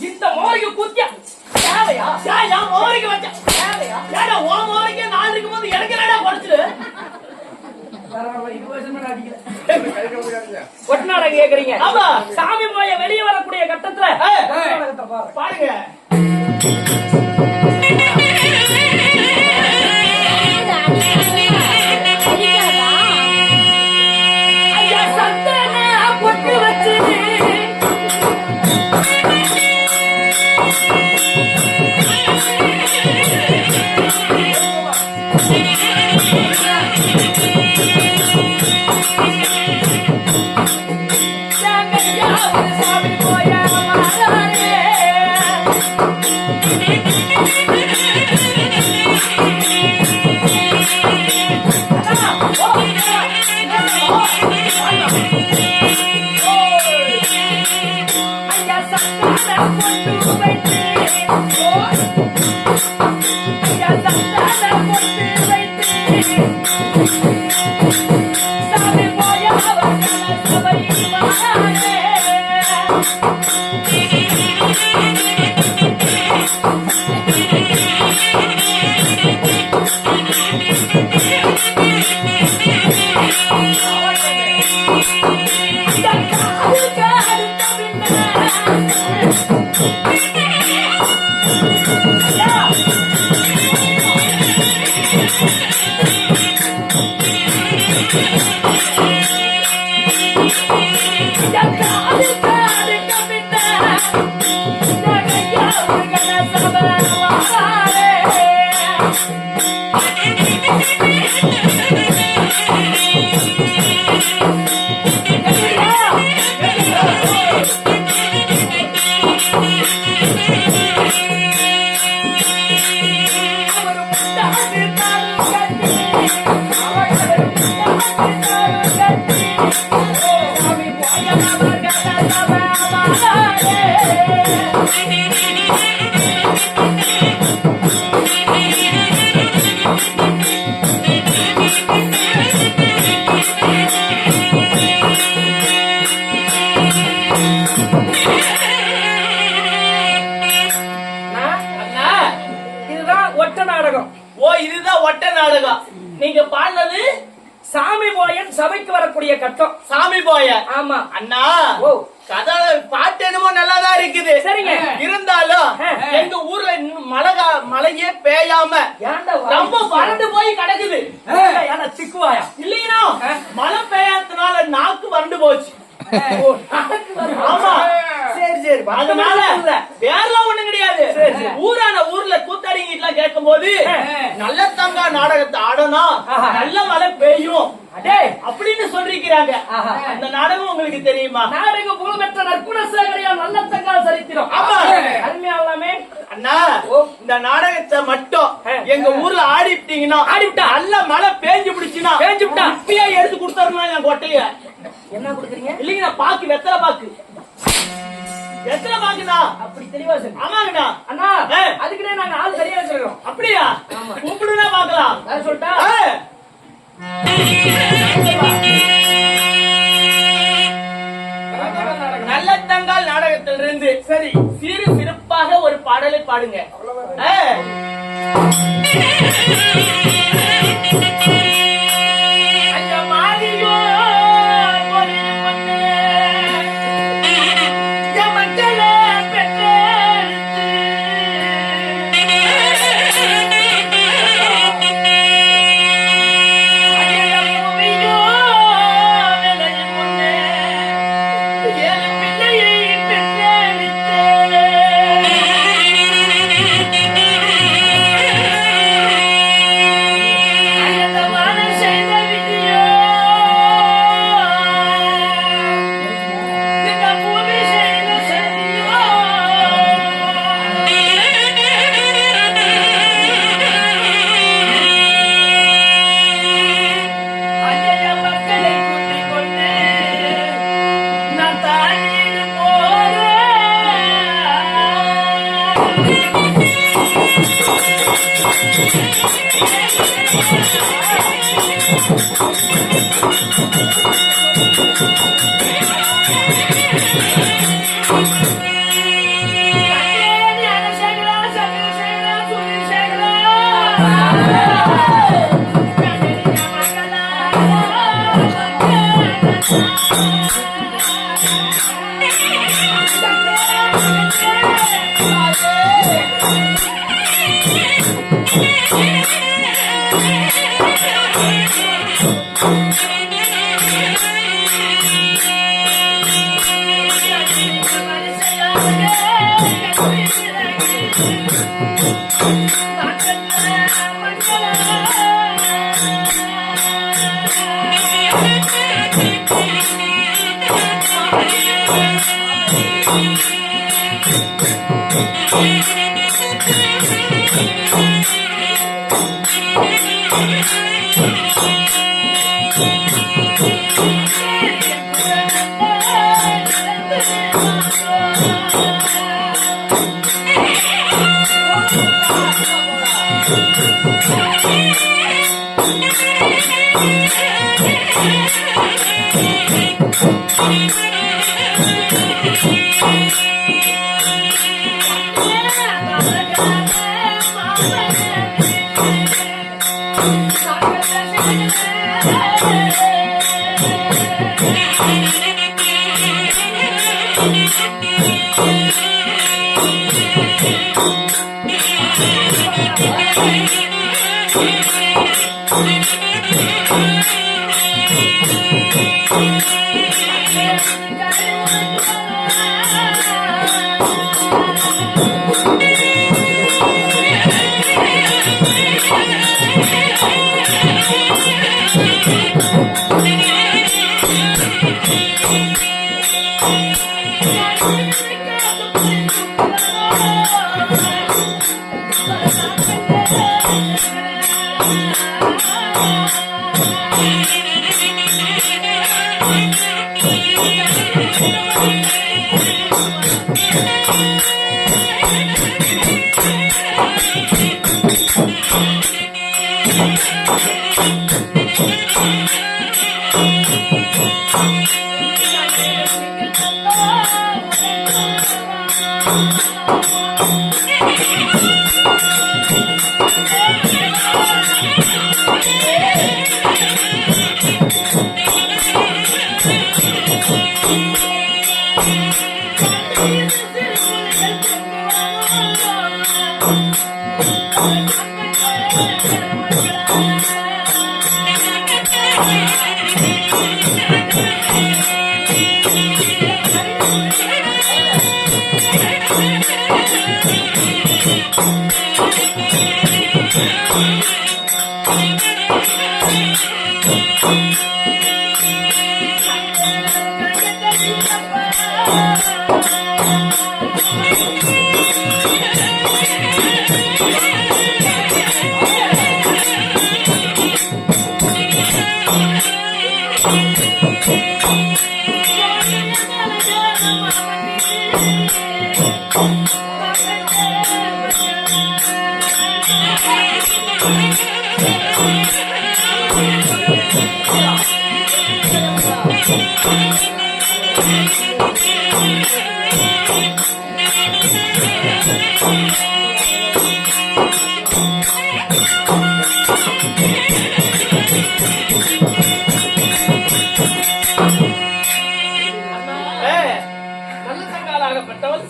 இந்த மோரிக்கு குத்தியா தேவையா? என் மோரிக்கு வச்ச தேவையா? ஏடா ஓ மோரிக்கு நாள் இருக்கும் போது எனக்கு என்னடா குறைச்சிடு? ஒட்டநாடகம் கேக்குறீங்க? ஆமா. சாமி போய வெளியே வரக்கூடிய கட்டத்துல பாருங்க. ஐயா சந்தன பொட்டு வச்சு சாமி போய நீங்க பாடுனது சாமி போயன் சபைக்கு வரக்கூடிய கட்டம். சாமி போய ஆமா அண்ணா. கதை பாட்டு என்னமோ நல்லாதான் இருக்குது. சரிங்க. இருந்தாலும் எங்க ஊர்ல மழையே பெய்யாம ரொம்ப வறண்டு போய் கிடக்குது. சிக்குவாயா இல்லையா? மழை பெய்யாதனால நாக்கு வறண்டு போச்சு. ஆமா சரி சரி. அதனால வேறெல்லாம் ஒண்ணும் கிடையாது. ஊர்ல கூத்தாடிங்க கேட்கும் போது நல்ல தங்கா நாடகத்தை ஆடணும், நல்ல மழை பெய்யும் அப்படின்னு சொல்லிருக்கிறாங்க. அந்த நாடகம் உங்களுக்கு தெரியுமா? நாடகம் புகழ்பெற்ற நற்குணசேகரையா நல்ல தங்கா சரித்திரம். ஆமா அருமையாவே அண்ணா. இந்த நாடகத்தை மட்டும் எங்க ஊர்ல ஆடிட்டீங்கன்னா ஆடிவிட்டா நல்ல மழை பேஞ்சு பிடிச்சுனா பேஞ்சு விட்டா இப்பயே எடுத்து கொடுத்தா என் கொட்டைய என்ன கொடுக்குறீங்க? இல்லைங்கண்ணா பாக்கு வெத்தலை பாக்கு எத்தனை பாக்குதா? அப்படி தெளிவா சார். ஆமாங்கண்ணா. அண்ணா அதுக்குனே நாங்க ஆள் சரியா வச்சிருக்கோம். அப்படியா? கூப்பிடுனா பாக்கலாம். சொல்லிட்டா நல்ல தங்கால் நாடகத்திலிருந்து சரி சிறு சிறப்பாக ஒரு பாடலை பாடுங்க.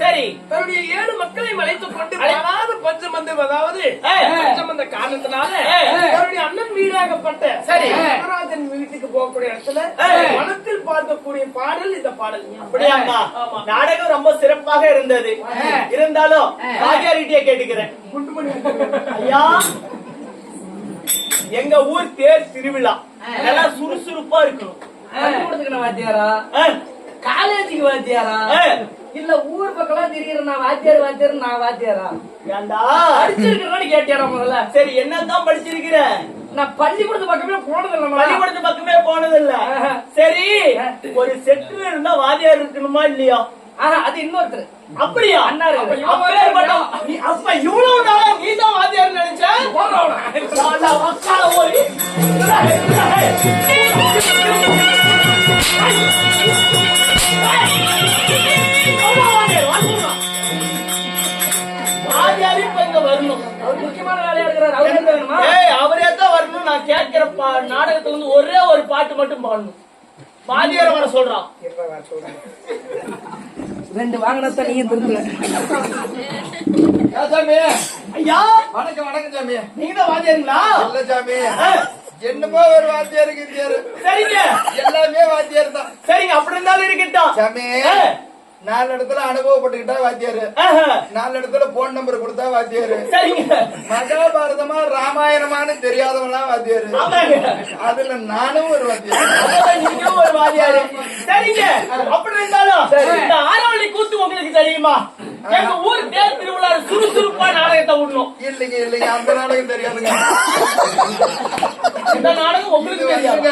சரி, தன்னுடைய 7 மக்களையும் அழைத்துக் கொண்டு பஞ்சமந்தம், அதாவது பஞ்சமந்த காரணத்தினால தன்னுடைய அண்ணன் வீடாகப்பட்ட சரி நடராஜன் வீட்டுக்கு போகக்கூடிய இடத்துல மனத்தில் பார்க்கக்கூடிய பாடல் இந்த பாடல். அப்படியாமா? நாடகம் ரொம்ப சிறப்பாக இருந்தது. இருந்தாலும் ராஜாரிட்டிய கேட்டுக்கிறேன். ஐயா, எங்க ஊர் தேர் திருவிழா நல்லா சுறுசுறுப்பா இருக்கணும். வாத்தியாரா, காலேஜுக்கு வாத்தியாரா, இல்ல ஊர் பக்கம் திரிகிற நான் வாத்தியார் நான் வாத்தியாரா? ஏண்டா படிச்சிருக்கிறேன்னு கேட்டியாரா முதல்ல? சரி, என்னதான் படிச்சிருக்கிற? நான் பள்ளிக்கூடத்து பக்கமே போனதில்லை. பள்ளிக்கூடத்து பக்கமே போனதில்ல. சரி, ஒரு செட்டுல இருந்தா வாத்தியார் இருக்கணுமா இல்லையா? அது இன்னொருத்தர். அப்படியா? அண்ணாரு. அப்ப இவ்வளவு நாளா நீதான் வாத்தியார் நினைச்சேன். முக்கியமான வேலையா இருக்கிறார். அவரே தான் வரணும். நான் கேட்கிற நாடகத்துல வந்து ஒரே ஒரு பாட்டு மட்டும் பாடணும். வாத்தியார வர சொல்றான். ரெண்டு வாங்கினத்தான் நீங்க திரும்பல. சாமி ஐயா வணக்கம் வணக்கம் சாமி. நீங்க தான் வாத்தியாருங்களா? இல்ல சாமி, என்னமோ ஒரு வாத்தியாருக்கு இந்தியாரு சரிங்க எல்லாமே வாத்தியார் தான். சரிங்க, அப்படி இருந்தாலும் இருக்கட்டும் சாமி, 4 இடத்துல அனுபவப்பட்டுக்கிட்டா வாத்தியாரு, 4 இடத்துல போன் நம்பர் கொடுத்தா வாத்தியாரு, சரிங்க மகாபாரதமா ராமாயணமானு தெரியாதவன்லாம் வாத்தியாரு, ஆமாங்க அதுல நானும் ஒரு வாத்தியாரு. அதான் நீங்களும் ஒரு வாத்தியாரு. சரிங்க, அப்படி இருந்தாலும் இந்த ஆரவழி கூத்து உங்களுக்கு தெரியுமா? எங்க ஊர் தேர் திருவிழா சுறுசுறுப்பா நாடகத்தை விடணும். இல்லைங்க இல்லைங்க, அந்த நாடகம் தெரியாதுங்க. இந்த நாடகம் உங்களுக்கு தெரியாது.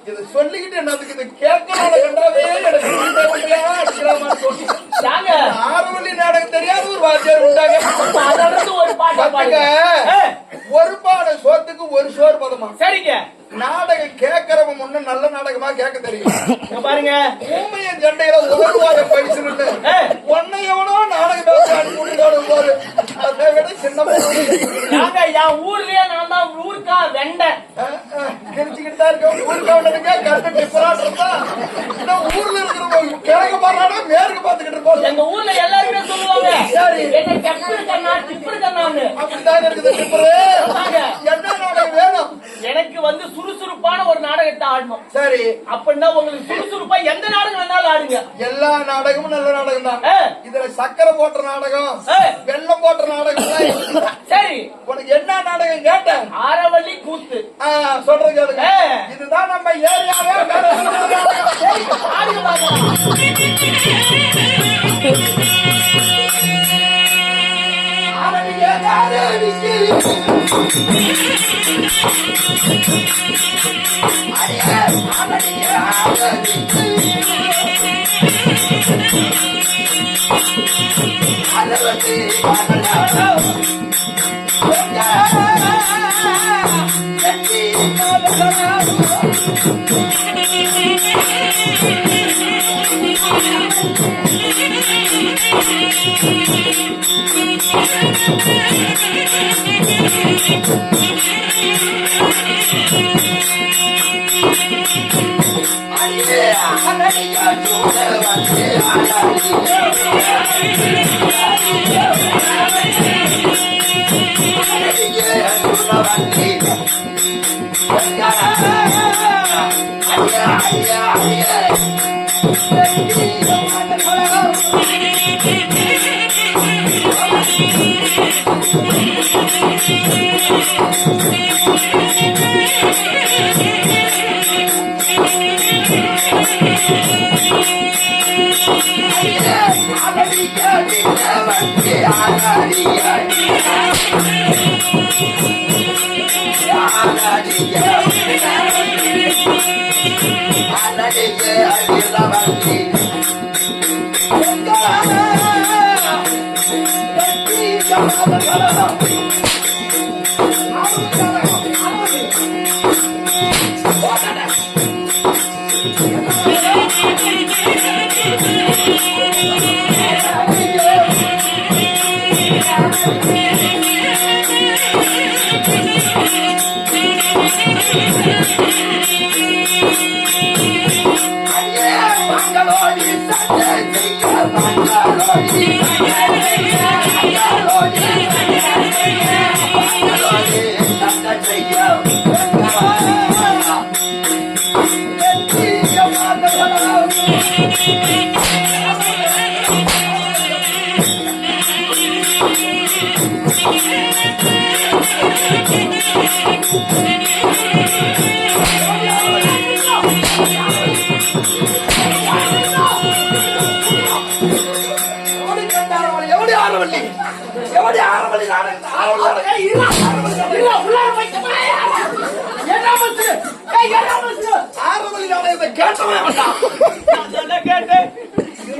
இது சொல்லிக்கிட்டு என்னதுக்கு இது கேட்கறத கண்டாவே எனக்கு அடிக்கிற மாதிரி தோணுது. யாங்க ஆரவல்லி நாடகம் தெரியாத ஒரு வாத்தியார் உண்டாங்க. அதற்கு ஒரு பாட்டு பாடுங்க. ஒரு பாட சோத்துக்கு ஒரு சோறு பதமா. சரிங்க, நாடகம் கேட்கறவன் முன்ன நல்ல நாடகமா கேட்க தெரியும். இங்க பாருங்க, ஊமையன் சண்டையில உதவுவாத பைசு ஒன்னை எவனோ நாடகம் போரு அதை விட சின்ன யாங்க என் ஊர்லயே நான் தான் ஊருக்கா வெண்டை தெரிச்சுக்கிட்டு தான் இருக்கேன். ஊருக்கு அவனுக்கு கரெக்டா டிஃபரன்ஸ் இருந்தா இன்னும் ஊர்ல இருக்கிறவங்க கிழக்கு பாடுறானா மேற்கு பார்த்துக்கிட்டு இருப்போம். எங்க ஊர்ல எல்லாருமே சொல்லுவாங்க சரி, என்ன கப்பல் கண்ணா டிப்பர் கண்ணான்னு. அப்படித்தான் இருக்குது டிஃபரு. என்ன நாடகம் வேணும்? எனக்கு வந்து சுறுசுறுப்பான ஒரு நாடகத்தை ஆடணும். சரி, அப்படின்னா உங்களுக்கு சுறுசுறுப்பா எந்த நாடகம் வேணாலும் ஆடுங்க. எல்லா நாடகமும் நல்ல நாடகம் தான். இதுல சக்கரை போட்ட நாடகம், வெள்ளம் போட்ட நாடகம் சரி, உனக்கு என்ன நாடகம் கேட்டேன்? ஆரவள்ளி கூத்து. சொல்றது கேளுங்க. இதுதான் நம்ம ஏரியாவே ஆடுங்க பாக்கலாம்.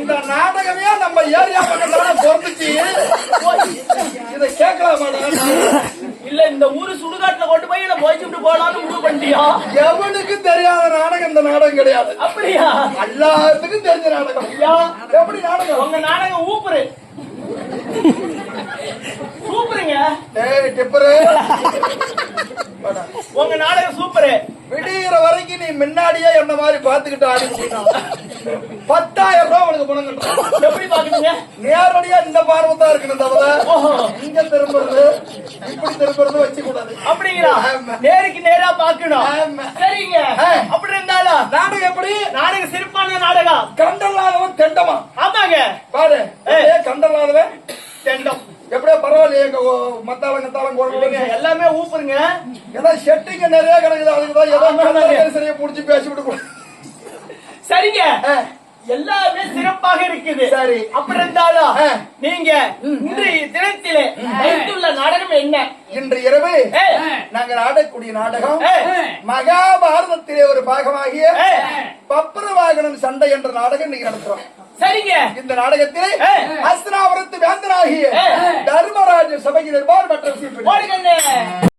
இந்த நாடகமே நம்ம ஏரியா பக்கத்துல பொறுத்துச்சு. இதை கேட்கலாமா? இல்ல இந்த ஊரு சுடுகாட்டுல கொண்டு போய் என்ன போய்ச்சிட்டு போலான்னு முடிவு பண்ணிட்டியா? எவனுக்கும் தெரியாத நாடகம் இந்த நாடகம் கிடையாது. அப்படியா? எல்லாத்துக்கும் தெரிஞ்ச நாடகம். எப்படி நாடகம்? உங்க நாடகம் ஊப்புரு சூப்பருங்க. டிப்பரு உங்க நாடகம் சூப்பரு. விடிகிற வரைக்கும் நீ முன்னாடியே என்ன மாதிரி பாத்துக்கிட்டு ஆடி முடியும் 10,000 ரூபாய் உனக்கு பணம் கட்டுறான். எப்படி பாக்குறீங்க? நேரடியா இந்த பார்வை தான் இருக்கணும் தவிர ஓஹோ. இங்க திரும்புறது இப்படி திரும்புறது வச்சு கூடாது. அப்படிங்களா? ஆமா. நேருக்கு நேரா பாக்கணும். ஆமா. சரிங்க. ஆ. அப்படி இருந்தாலும் நாடகம் எப்படி நாடகம் சிறப்பான நாடகம். கண்டல்லாதவன் தெண்டமா ஆமாங்க. பாரு கண்டல்லாதவன் தெண்டம். எப்படியோ பரவாயில்லையே மத்தாளம் கத்தாளம் நீங்க கோடு எல்லாமே ஊப்புருங்க. ஏதோ செட்டிங்க நிறைய கிடக்குது அதுக்குதான் ஏதோ மேல சரியா புடிச்சு பேசி விட்டு கூட சரிங்க. எல்லாமே சிறப்பாக இருக்குது. சரி. அப்படி இருந்தாலும் ஆ. நீங்க இன்றைய தினத்திலே வைத்துள்ள நாடகம் என்ன? இன்று இரவு ஏ. நாங்கள் ஆடக்கூடிய நாடகம் ஏ. மகாபாரதத்திலே ஒரு பாகமாகிய ஏ. பப்ரவாகனன் சண்டை என்ற நாடகம் நீங்க நடத்துறோம். சரிங்க. இந்த நாடகத்திலே ஏ. அஸ்தினாபுரத்து வேந்தனாகிய ஏ. தர்மராஜ சபையினர் மற்ற ஓடுங்க.